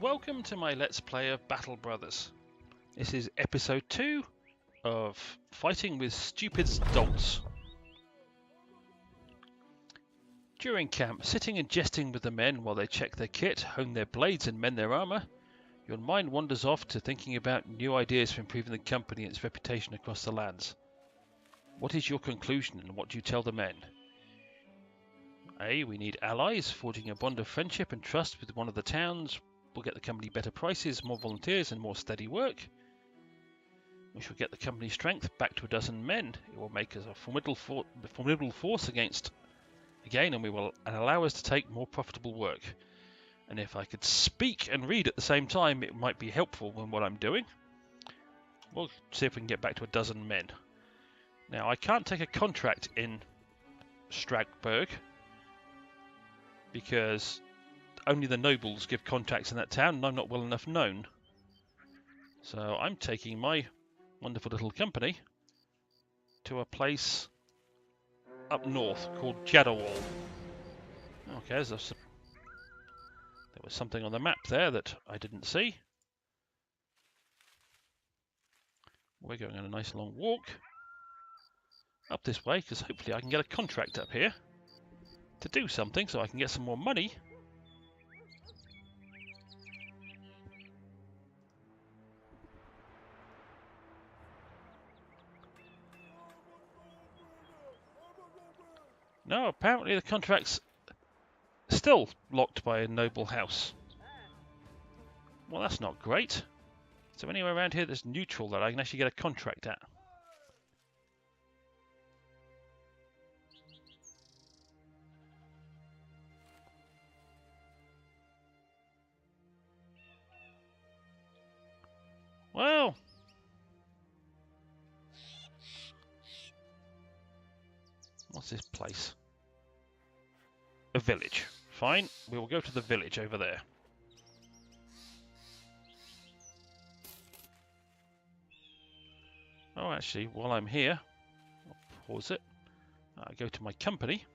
Welcome to my Let's Play of Battle Brothers. This is episode 2 of Fighting with Stupid Dolts. During camp, sitting and jesting with the men while they check their kit, hone their blades and mend their armour, your mind wanders off to thinking about new ideas for improving the company and its reputation across the lands. What is your conclusion and what do you tell the men? A. We need allies, forging a bond of friendship and trust with one of the towns will get the company better prices, more volunteers and more steady work. We shall get the company's strength back to a dozen men. It will make us a formidable force against again, and allow us to take more profitable work. And if I could speak and read at the same time, it might be helpful in what I'm doing. We'll see if we can get back to a dozen men. Now, I can't take a contract in Strasbourg because only the nobles give contracts in that town, and I'm not well enough known. So I'm taking my wonderful little company to a place up north called Jadawal. Okay, there was something on the map there that I didn't see. We're going on a nice long walk up this way because hopefully I can get a contract up here to do something so I can get some more money. No, apparently the contract's still locked by a noble house. Well, that's not great. Is there anywhere around here that's neutral that I can actually get a contract at? Well, what's this place? A village. Fine, we will go to the village over there. Oh, actually, while I'm here, I'll pause it. I go to my company.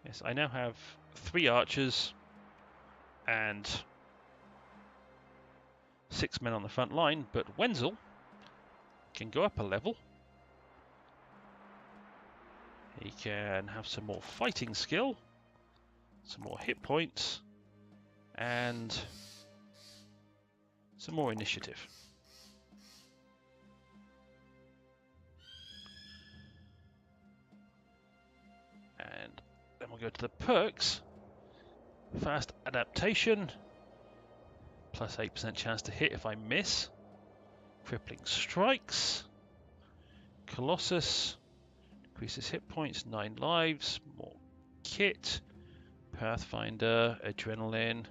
Yes, I now have 3 archers and 6 men on the front line, but Wenzel can go up a level. He can have some more fighting skill, some more hit points, and some more initiative. And then we'll go to the perks. Fast adaptation, plus 8% chance to hit if I miss. Crippling strikes. Colossus, increases hit points, 9 lives, more kit. Pathfinder, adrenaline,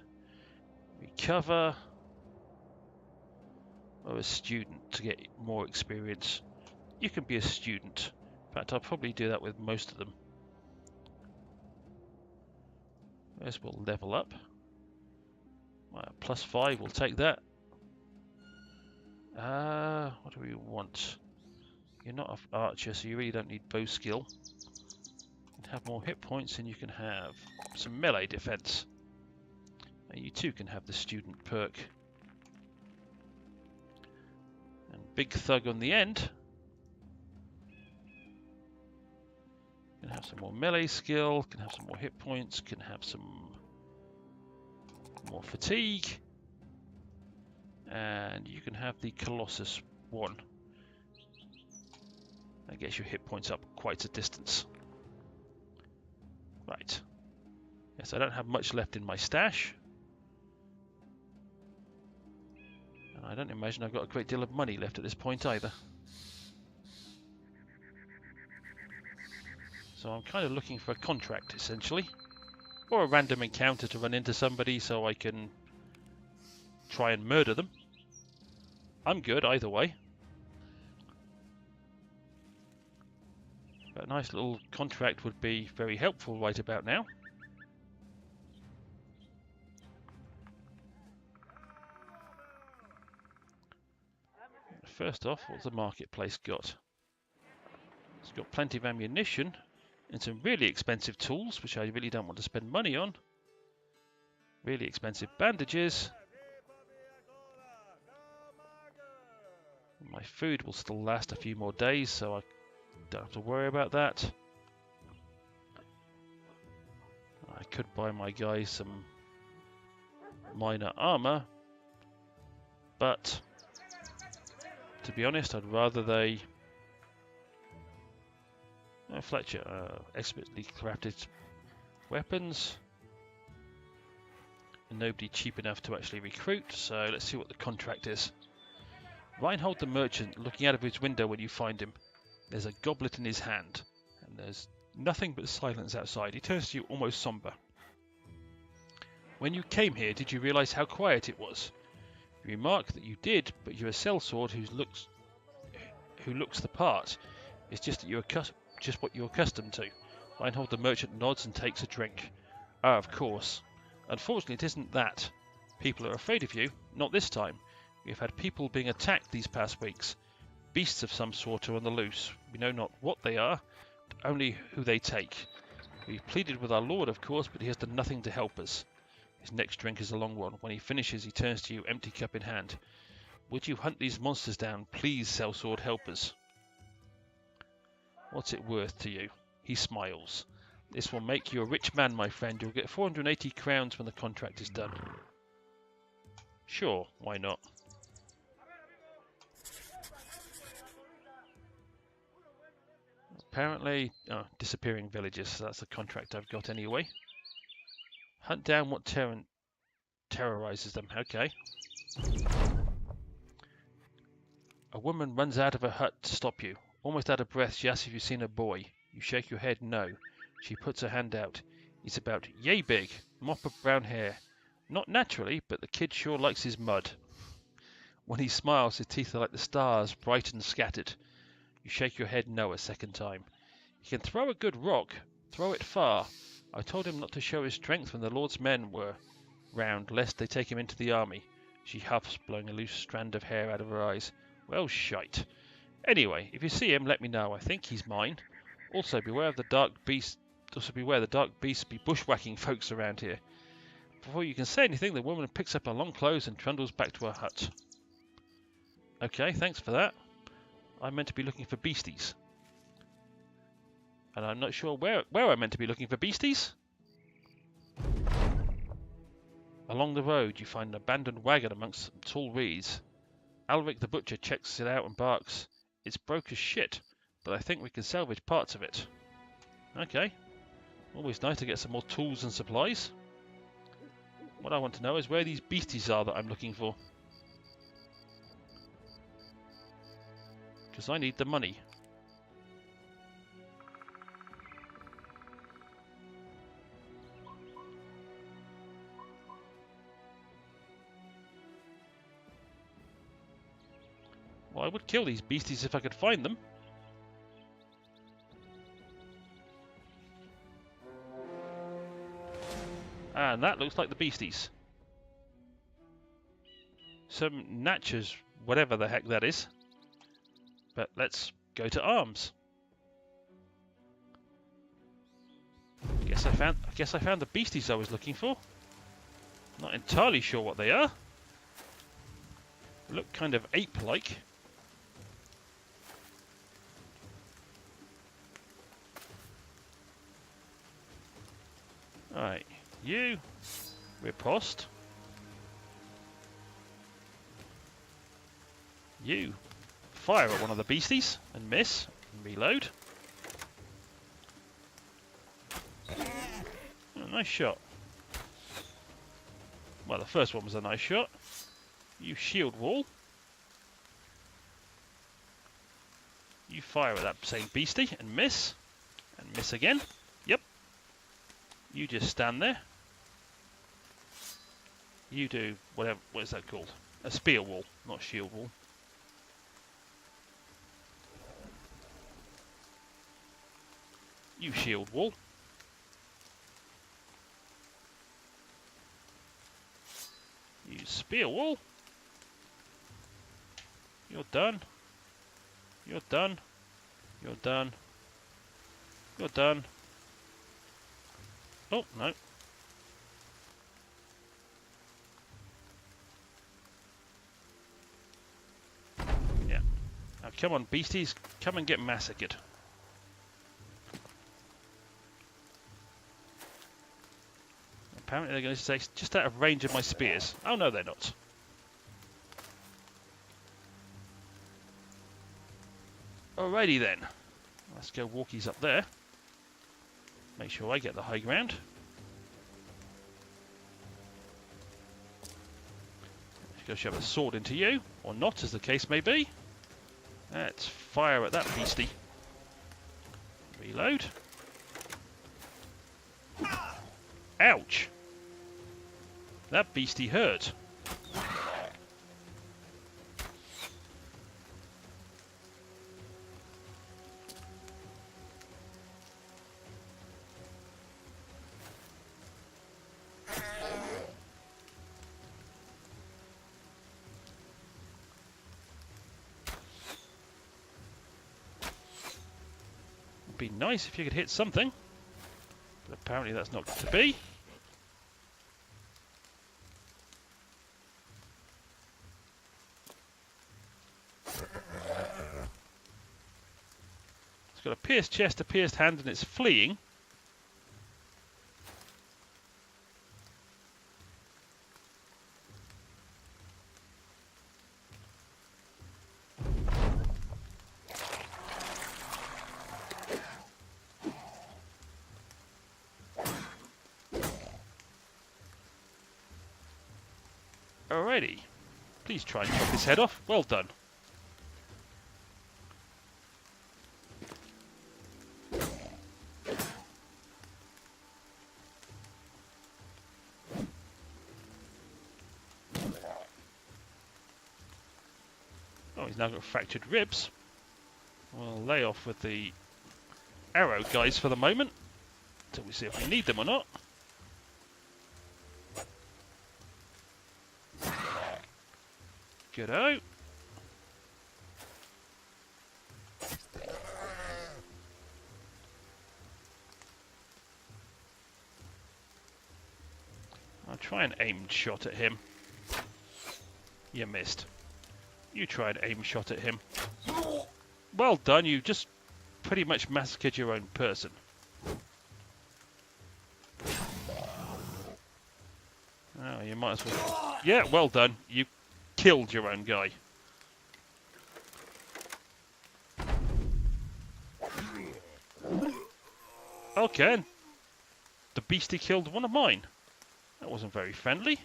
recover. Or a student to get more experience. You can be a student. In fact, I'll probably do that with most of them. As we'll level up. Plus 5, we'll take that. What do we want? You're not an archer, so you really don't need bow skill. You can have more hit points and you can have some melee defense. And you too can have the student perk. And big thug on the end. Can have some more melee skill, can have some more hit points, can have some more fatigue. And you can have the Colossus one. That gets your hit points up quite a distance. Right. Yes, I don't have much left in my stash. And I don't imagine I've got a great deal of money left at this point either. So I'm kind of looking for a contract, essentially. Or a random encounter to run into somebody so I can try and murder them. I'm good either way. But a nice little contract would be very helpful right about now. First off, what's the marketplace got? It's got plenty of ammunition and some really expensive tools, which I really don't want to spend money on. Really expensive bandages, My food will still last a few more days, so I don't have to worry about that. I could buy my guys some minor armor, but to be honest, I'd rather they... Fletcher, expertly crafted weapons. And nobody cheap enough to actually recruit, so let's see what the contract is. Reinhold the merchant, looking out of his window when you find him. There's a goblet in his hand, and there's nothing but silence outside. He turns to you almost somber. When you came here, did you realise how quiet it was? You remark that you did, but you're a sellsword who looks the part. It's just that you're just what you're accustomed to. Reinhold the merchant nods and takes a drink. Ah, of course. Unfortunately, it isn't that. People are afraid of you. Not this time. We've had people being attacked these past weeks. Beasts of some sort are on the loose. We know not what they are, but only who they take. We've pleaded with our lord, of course, but he has done nothing to help us. His next drink is a long one. When he finishes, he turns to you, empty cup in hand. Would you hunt these monsters down? Please, sellsword, help us. What's it worth to you? He smiles. This will make you a rich man, my friend. You'll get 480 crowns when the contract is done. Sure, why not? Apparently, disappearing villages, so that's the contract I've got anyway. Hunt down what terrorizes them, okay. A woman runs out of her hut to stop you. Almost out of breath, she asks if you've seen a boy. You shake your head, no. She puts her hand out. He's about yay big, mop of brown hair. Not naturally, but the kid sure likes his mud. When he smiles, his teeth are like the stars, bright and scattered. You shake your head no a second time. He can throw a good rock. Throw it far. I told him not to show his strength when the Lord's men were round, lest they take him into the army. She huffs, blowing a loose strand of hair out of her eyes. Well, shite. Anyway, if you see him, let me know. I think he's mine. Also, beware of the dark beast. Also, beware the dark beasts be bushwhacking folks around here. Before you can say anything, the woman picks up her long clothes and trundles back to her hut. Okay, thanks for that. I'm meant to be looking for beasties. And I'm not sure where I'm meant to be looking for beasties. Along the road, you find an abandoned wagon amongst some tall reeds. Alric the butcher checks it out and barks. It's broke as shit, but I think we can salvage parts of it. Okay. Always nice to get some more tools and supplies. What I want to know is where these beasties are that I'm looking for. Because I need the money. Well, I would kill these beasties if I could find them. And that looks like the beasties. Some natchers, whatever the heck that is. But let's go to arms. I guess I found the beasties I was looking for. Not entirely sure what they are. They look kind of ape-like. Alright, you, riposte. You, fire at one of the beasties and miss, and reload. Oh, nice shot. Well, the first one was a nice shot. You shield wall. You fire at that same beastie and miss again. Yep. You just stand there. You do whatever. What is that called? A spear wall, not shield wall. You shield wall. You spear wall. You're done. You're done. You're done. You're done. Oh, no. Yeah, Come on, beasties. Come and get massacred. Apparently they're going to stay just out of range of my spears. Oh no, they're not. Alrighty then. Let's go walkies up there. Make sure I get the high ground. Go shove a sword into you, or not, as the case may be. Let's fire at that beastie. Reload. Ouch! That beastie hurt. It'd be nice if you could hit something, but apparently that's not to be. It's got a pierced chest, a pierced hand, and it's fleeing. Alrighty. Please try and chop his head off. Well done. Oh, he's now got fractured ribs. We'll lay off with the arrow guys for the moment, until we see if we need them or not. Good-o. I'll try an aimed shot at him. You missed. You try an aim shot at him. Well done, you just pretty much massacred your own person. Oh, you might as well... Yeah, well done. You killed your own guy. Okay. The beastie killed one of mine. That wasn't very friendly.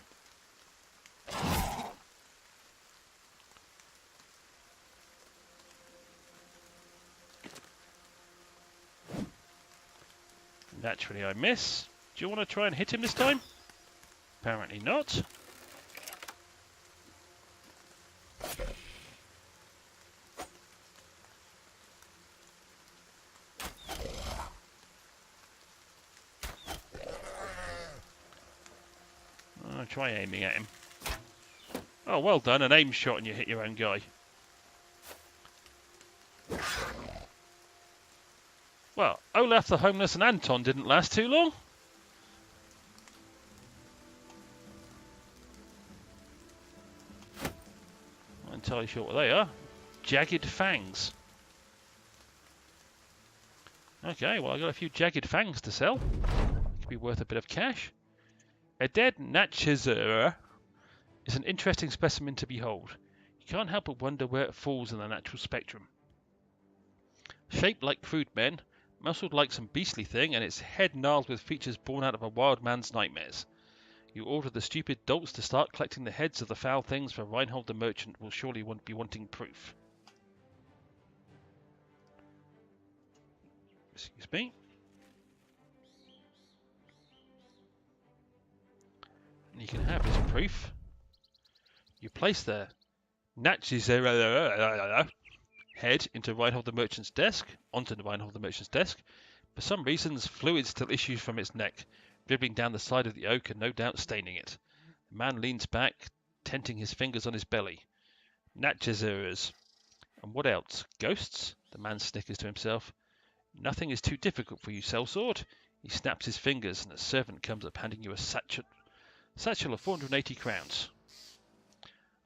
Naturally I miss. Do you want to try and hit him this time? Apparently not. I'll try aiming at him. Oh, well done. An aim shot and you hit your own guy. Well, Olaf the Homeless and Anton didn't last too long. Not entirely sure what they are. Jagged fangs. Okay, well, I got a few jagged fangs to sell. Could be worth a bit of cash. A dead Natchezera is an interesting specimen to behold. You can't help but wonder where it falls in the natural spectrum. Shaped like crude men, muscled like some beastly thing, and its head gnarled with features born out of a wild man's nightmares. You order the stupid dolts to start collecting the heads of the foul things, for Reinhold the merchant will surely be wanting proof. Excuse me. And you can have his proof. You place the Natchezera head into Reinhold the merchant's desk, onto the Reinhold the merchant's desk. For some reasons, fluid still issues from its neck, dribbling down the side of the oak and no doubt staining it. The man leans back, tenting his fingers on his belly. Natchezeras. And what else? Ghosts? The man snickers to himself. Nothing is too difficult for you, sellsword. He snaps his fingers, and a servant comes up handing you a satchel of 480 crowns.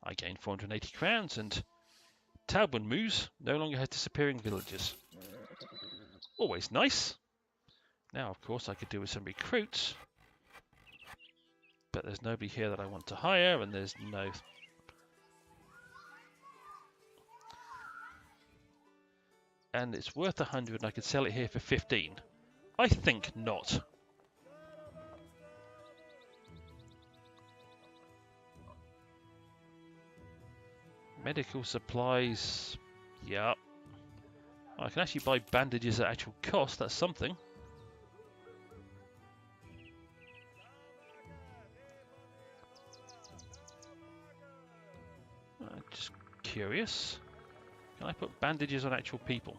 I gain 480 crowns, and Talbot moves no longer has disappearing villagers. Always nice. Now, of course, I could do with some recruits. But there's nobody here that I want to hire, and there's no... And it's worth 100, and I could sell it here for 15. I think not. Medical supplies... Yeah. I can actually buy bandages at actual cost, that's something. Just curious. Can I put bandages on actual people?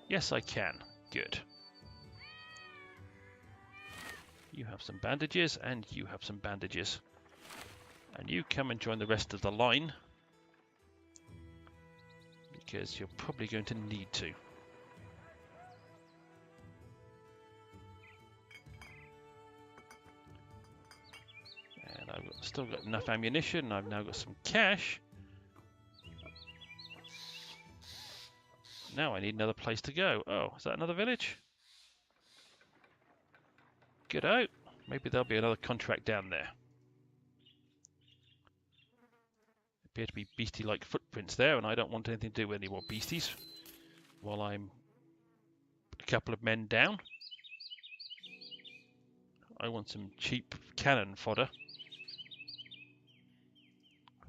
Yes, I can. Good. You have some bandages, and you have some bandages. And you come and join the rest of the line. Because you're probably going to need to. And I've still got enough ammunition. I've now got some cash. Now I need another place to go. Oh, is that another village? Get out. Maybe there'll be another contract down there. Appear to be beastie-like footprints there, and I don't want anything to do with any more beasties while I'm a couple of men down. I want some cheap cannon fodder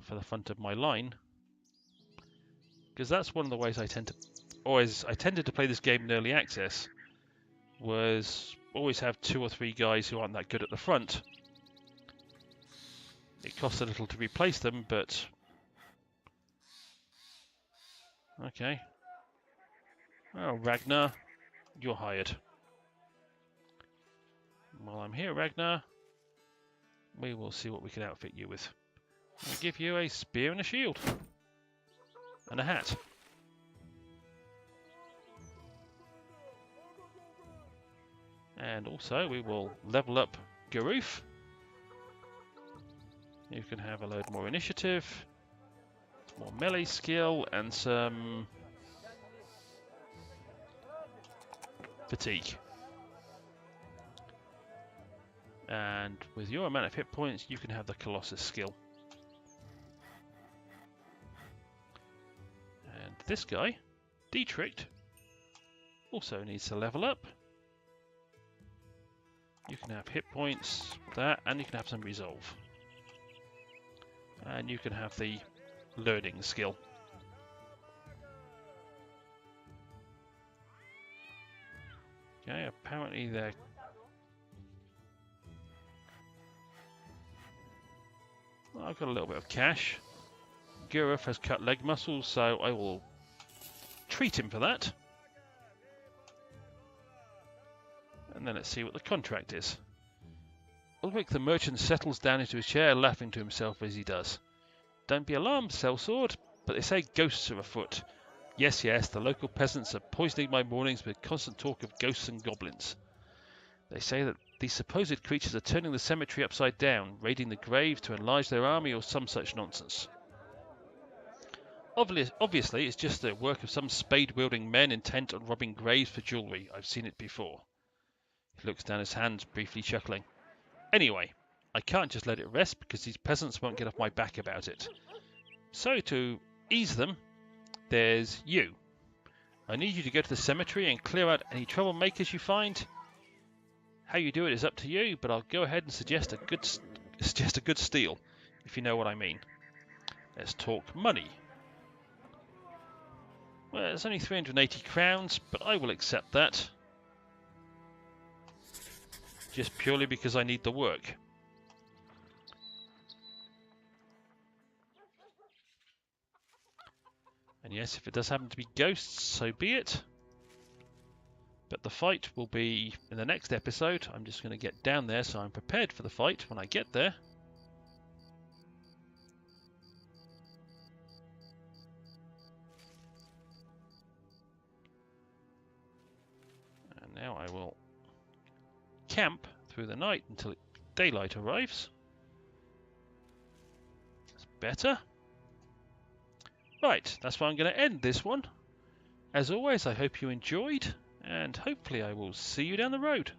for the front of my line, because that's one of the ways I tended to play this game in early access, was always have 2 or 3 guys who aren't that good at the front. It costs a little to replace them, but okay. Oh, Ragnar, you're hired. While I'm here, Ragnar, we will see what we can outfit you with. I'll give you a spear and a shield. And a hat. And also, we will level up Garoof. You can have a load more initiative, more melee skill, and some fatigue. And with your amount of hit points, you can have the Colossus skill. And this guy, Dietrich, also needs to level up. You can have hit points, that, and you can have some resolve. And you can have the learning skill. Okay, apparently they're... Well, I've got a little bit of cash. Garoof has cut leg muscles, so I will treat him for that. And then let's see what the contract is. Ulrich the merchant settles down into his chair, laughing to himself as he does. Don't be alarmed, sellsword, but they say ghosts are afoot. Yes, yes, the local peasants are poisoning my mornings with constant talk of ghosts and goblins. They say that these supposed creatures are turning the cemetery upside down, raiding the grave to enlarge their army or some such nonsense. Obviously, it's just the work of some spade-wielding men intent on robbing graves for jewellery. I've seen it before. He looks down his hands, briefly chuckling. Anyway, I can't just let it rest because these peasants won't get off my back about it. So to ease them, there's you. I need you to go to the cemetery and clear out any troublemakers you find. How you do it is up to you, but I'll go ahead and suggest a good steal, if you know what I mean. Let's talk money. Well, it's only 380 crowns, but I will accept that. Just purely because I need the work. And yes, if it does happen to be ghosts, so be it. But the fight will be in the next episode. I'm just going to get down there so I'm prepared for the fight when I get there. And now I will camp through the night until daylight arrives. That's better. Right, that's where I'm going to end this one. As always, I hope you enjoyed, and hopefully I will see you down the road.